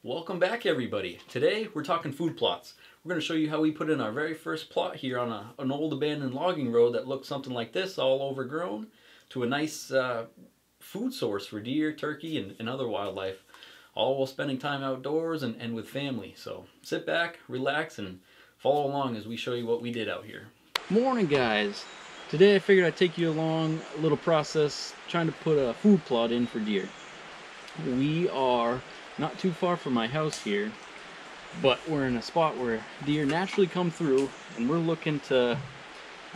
Welcome back, everybody. Today we're talking food plots. We're going to show you how we put in our very first plot here on an old abandoned logging road that looked something like this, all overgrown, to a nice food source for deer, turkey, and other wildlife, all while spending time outdoors and with family. So sit back, relax, and follow along as we show you what we did out here. Morning, guys. Today I figured I'd take you along a little process trying to put a food plot in for deer. We are not too far from my house here, but we're in a spot where deer naturally come through, and we're looking to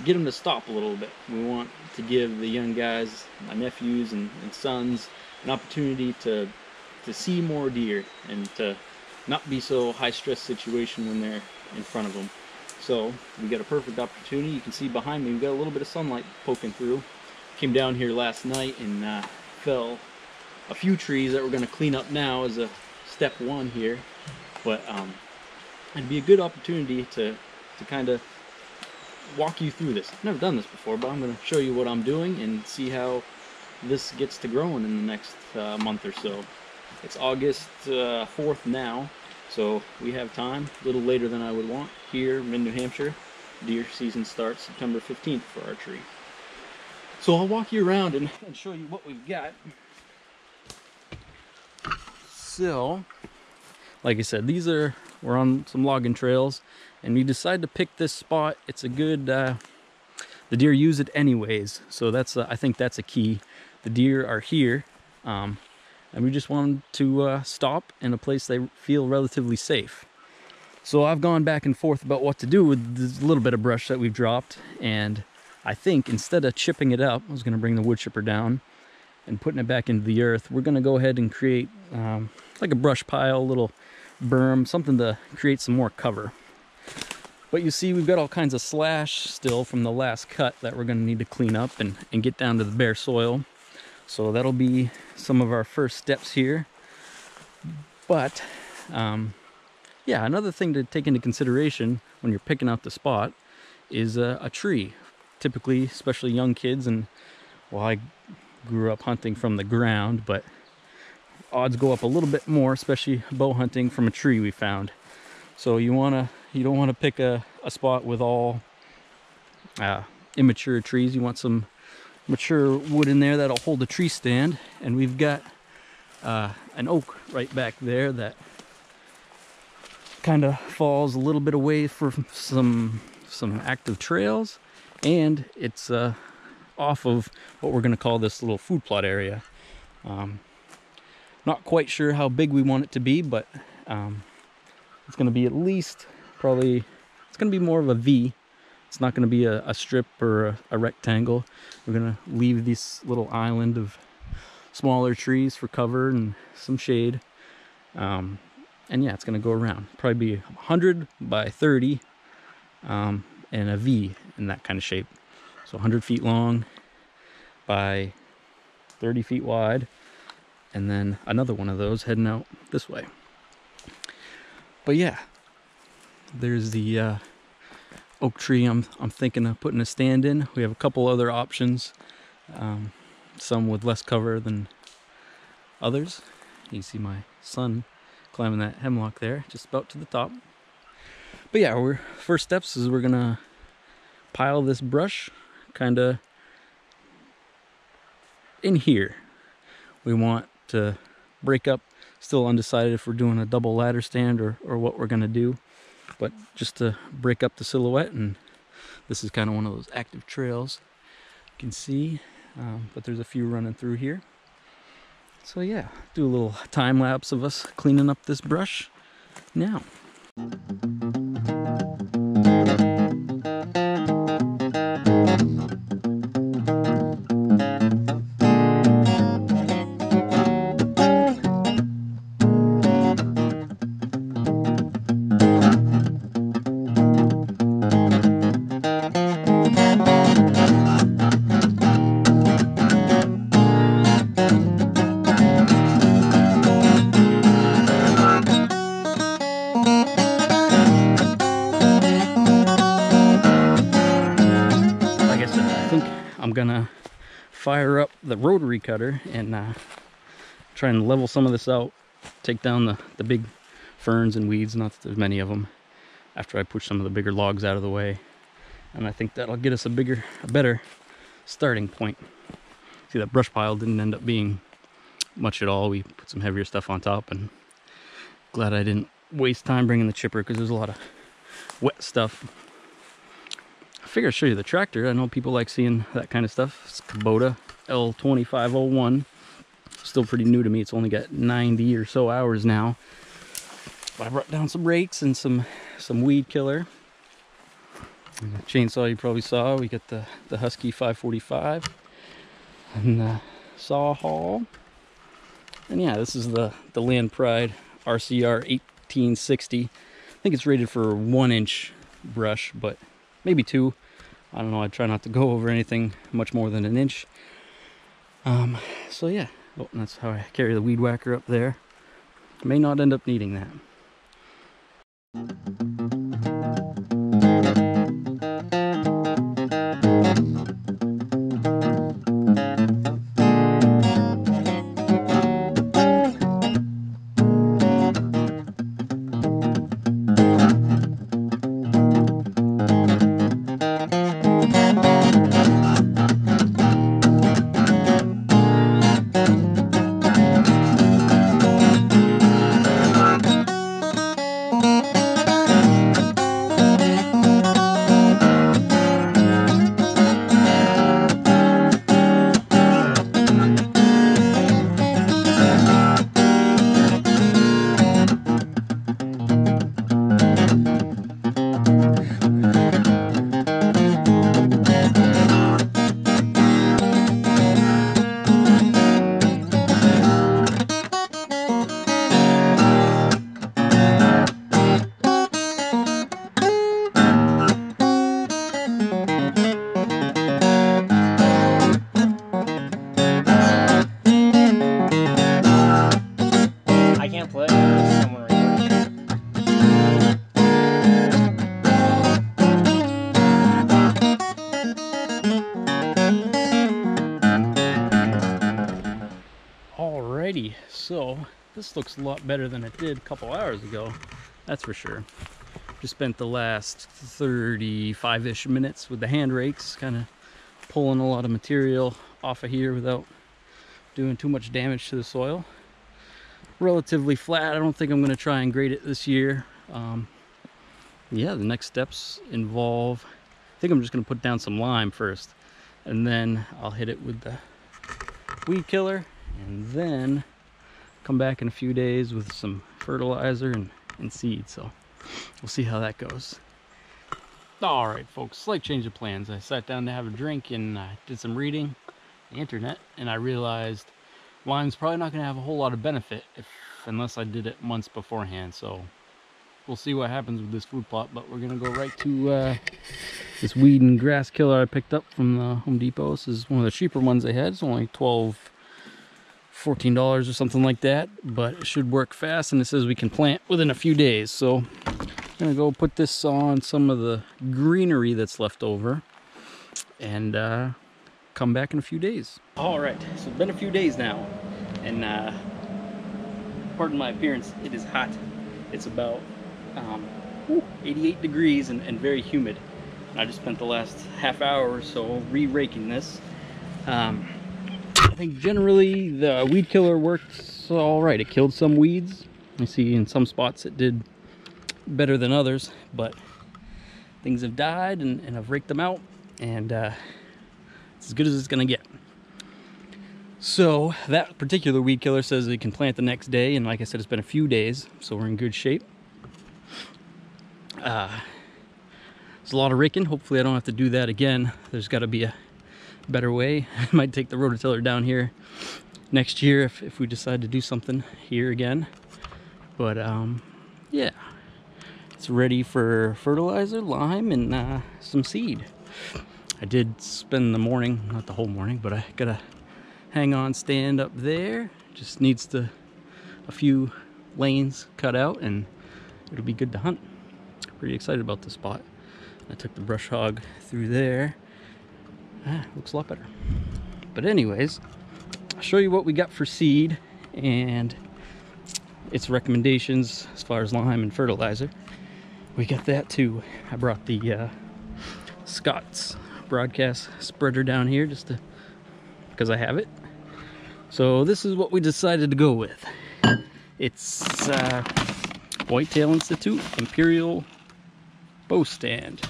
get them to stop a little bit. We want to give the young guys, my nephews and sons, an opportunity to see more deer and to not be so high stress situation when they're in front of them. So we got a perfect opportunity. You can see behind me we've got a little bit of sunlight poking through. Came down here last night and fell a few trees that we're going to clean up now as a step one here, but it'd be a good opportunity to kind of walk you through this. I've never done this before, but I'm going to show you what I'm doing and see how this gets to growing in the next month or so. It's August 4th now, so we have time, a little later than I would want. Here in New Hampshire, deer season starts September 15th for archery. So I'll walk you around and show you what we've got. So, like I said, we're on some logging trails, and we decided to pick this spot. It's a good, the deer use it anyways, so that's I think that's a key. The deer are here, and we just wanted to stop in a place they feel relatively safe. So I've gone back and forth about what to do with this little bit of brush that we've dropped, and I think instead of chipping it up, I was going to bring the wood chipper down and putting it back into the earth, we're going to go ahead and create like a brush pile, a little berm, something to create some more cover. But you see we've got all kinds of slash still from the last cut that we're going to need to clean up and get down to the bare soil. So that'll be some of our first steps here. But yeah, another thing to take into consideration when you're picking out the spot is a tree. Typically, especially young kids, and well, I grew up hunting from the ground, but odds go up a little bit more, especially bow hunting from a tree we found. So you don't want to pick a spot with all immature trees. You want some mature wood in there that'll hold a tree stand, and we've got an oak right back there that kind of falls a little bit away from some active trails, and it's off of what we're going to call this little food plot area. Not quite sure how big we want it to be, but it's going to be at least probably, it's going to be more of a V. It's not going to be a strip or a rectangle. We're going to leave this little island of smaller trees for cover and some shade. And yeah, it's going to go around. Probably be 100 by 30 and a V in that kind of shape. So 100 feet long by 30 feet wide, and then another one of those heading out this way. But yeah, there's the oak tree I'm thinking of putting a stand in. We have a couple other options, some with less cover than others. You can see my son climbing that hemlock there, just about to the top. But yeah, first steps is we're gonna pile this brush kind of in here. We want to break up, still undecided if we're doing a double ladder stand or what we're going to do, but just to break up the silhouette. And this is kind of one of those active trails you can see, but there's a few running through here. So yeah, do a little time lapse of us cleaning up this brush now. I'm gonna fire up the rotary cutter and try and level some of this out take down the big ferns and weeds, not that there's many of them, after I push some of the bigger logs out of the way. And I think that'll get us a better starting point. See, that brush pile didn't end up being much at all. We put some heavier stuff on top, and glad I didn't waste time bringing the chipper because there's a lot of wet stuff. I figured I'd show you the tractor. I know people like seeing that kind of stuff. It's Kubota L2501. Still pretty new to me. It's only got 90 or so hours now. But I brought down some rakes and some weed killer. And the chainsaw you probably saw. We got the Husky 545 and the saw haul. And yeah, this is the Land Pride RCR 1860. I think it's rated for 1-inch brush, but maybe 2. I don't know. I try not to go over anything much more than 1 inch. So yeah, oh, and that's how I carry the weed whacker up there. May not end up needing that. Alrighty, so this looks a lot better than it did a couple hours ago, that's for sure. Just spent the last 35-ish minutes with the hand rakes, kind of pulling a lot of material off of here without doing too much damage to the soil. Relatively flat. I don't think I'm going to try and grade it this year. Yeah, the next steps involve, I think I'm just going to put down some lime first, and then I'll hit it with the weed killer, and then come back in a few days with some fertilizer and seed. So we'll see how that goes. All right, folks, slight change of plans. I sat down to have a drink and did some reading on the internet, and I realized lime's probably not going to have a whole lot of benefit unless I did it months beforehand. So we'll see what happens with this food plot, but we're going to go right to this weed and grass killer I picked up from the Home Depot. This is one of the cheaper ones they had. It's only $14 or something like that, but it should work fast, and it says we can plant within a few days. So I'm gonna go put this on some of the greenery that's left over and come back in a few days. All right, so it's been a few days now, and pardon my appearance, it is hot. It's about 88 degrees and very humid. And I just spent the last half hour or so re-raking this. I think generally the weed killer worked all right. It killed some weeds. You see in some spots it did better than others, but things have died and I've raked them out, and it's as good as it's gonna get. So that particular weed killer says we can plant the next day, and like I said, it's been a few days, so we're in good shape. There's a lot of raking. Hopefully I don't have to do that again. There's got to be a better way. I might take the rototiller down here next year if we decide to do something here again. But yeah, it's ready for fertilizer, lime, and some seed. I did spend the morning, not the whole morning, but I got a hang-on stand up there. Just needs a few lanes cut out, and it'll be good to hunt. Pretty excited about this spot. I took the brush hog through there. Looks a lot better. But anyways, I'll show you what we got for seed, and its recommendations as far as lime and fertilizer. We got that too. I brought the Scott's broadcast spreader down here just to, because I have it. So this is what we decided to go with. It's Whitetail Institute Imperial Bow Stand.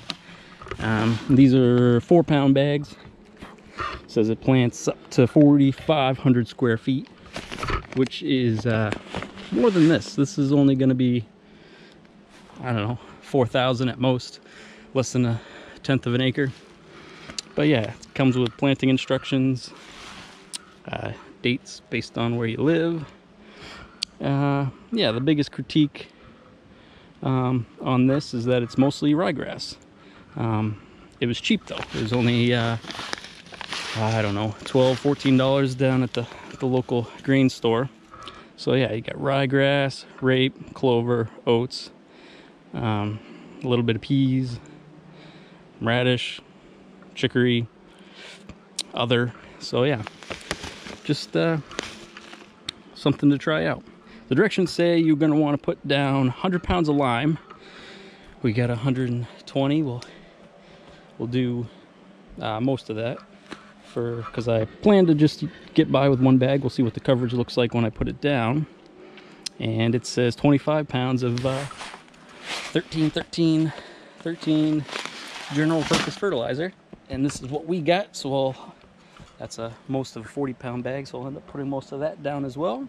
These are 4-pound bags. It says it plants up to 4,500 square feet, which is more than this. This is only going to be, I don't know, 4,000 at most, less than 1/10 of an acre. But yeah, it comes with planting instructions, dates based on where you live. Yeah, the biggest critique on this is that it's mostly ryegrass. It was cheap though. It was only I don't know, $12, $14 down at the local grain store. So yeah, you got ryegrass, rape, clover, oats, a little bit of peas, radish, chicory, other. So yeah, just something to try out. The directions say you're going to want to put down 100 pounds of lime. We got 120. We'll do most of that, because I plan to just get by with one bag. We'll see what the coverage looks like when I put it down. And it says 25 pounds of 13 general purpose fertilizer. And this is what we got. So that's most of a 40-pound bag. So I'll end up putting most of that down as well.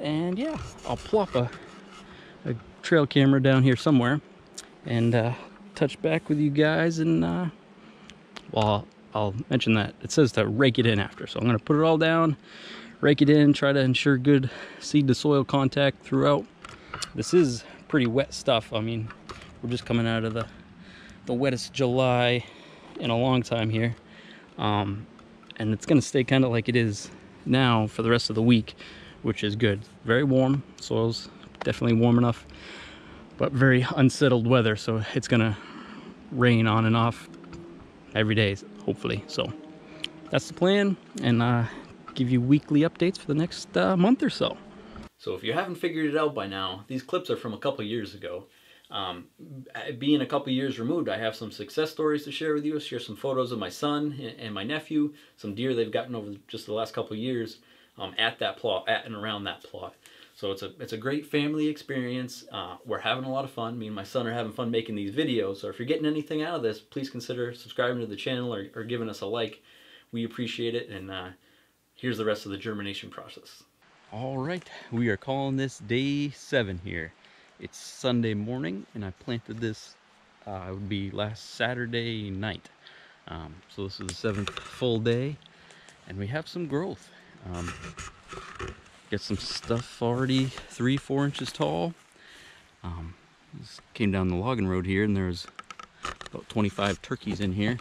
And yeah, I'll plop a trail camera down here somewhere and touch back with you guys. And well, I'll mention that it says to rake it in after, so I'm going to put it all down, rake it in, try to ensure good seed to soil contact throughout. This is pretty wet stuff. I mean, we're just coming out of the wettest July in a long time here, and it's going to stay kind of like it is now for the rest of the week, which is good. Very warm, soil's definitely warm enough, but very unsettled weather, so it's going to rain on and off every day, hopefully. So that's the plan, and give you weekly updates for the next month or so. So if you haven't figured it out by now, these clips are from a couple years ago. Being a couple years removed, I have some success stories to share with you. I'll share some photos of my son and my nephew, some deer they've gotten over just the last couple years at that plot, at and around that plot. So it's a great family experience. We're having a lot of fun. Me and my son are having fun making these videos. So if you're getting anything out of this, please consider subscribing to the channel or giving us a like. We appreciate it. And here's the rest of the germination process. All right, we are calling this day 7 here. It's Sunday morning, and I planted this, it would be last Saturday night. So this is the 7th full day, and we have some growth. Get some stuff already 3-4 inches tall. This came down the logging road here, and there's about 25 turkeys in here.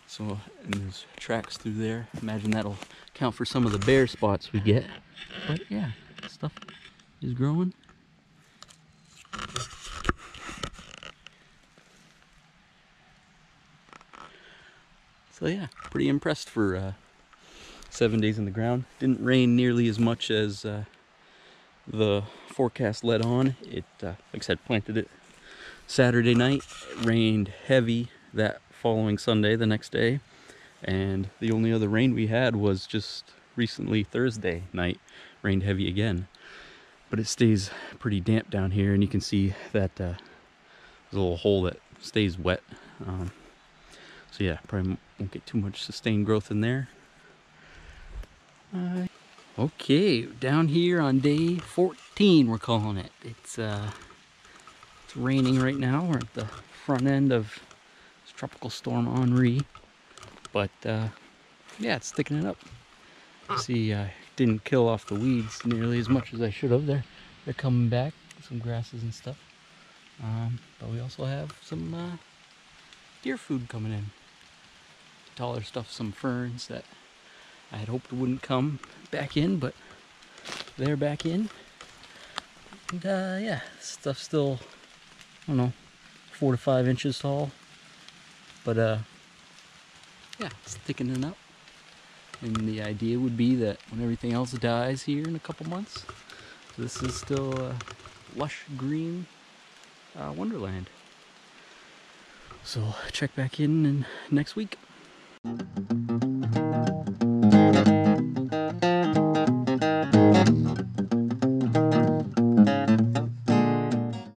So, and there's tracks through there. Imagine that'll count for some of the bare spots we get. But yeah, stuff is growing. So yeah, pretty impressed for 7 days in the ground. Didn't rain nearly as much as the forecast led on. It, like I said, planted it Saturday night. It rained heavy that following Sunday, the next day. And the only other rain we had was just recently Thursday night. Rained heavy again. But it stays pretty damp down here, and you can see that there's a little hole that stays wet. So yeah, probably won't get too much sustained growth in there. Okay, down here on day 14, we're calling it. It's raining right now. We're at the front end of this tropical storm Henri, but yeah, it's sticking it up. See, I didn't kill off the weeds nearly as much as I should have. They're coming back, some grasses and stuff. But we also have some deer food coming in. Taller stuff, some ferns that I had hoped wouldn't come back in, but they're back in. And yeah, stuff's still, I don't know, 4 to 5 inches tall. But yeah, it's thickening up. And the idea would be that when everything else dies here in a couple months, This is still a lush green wonderland. So check back in next week.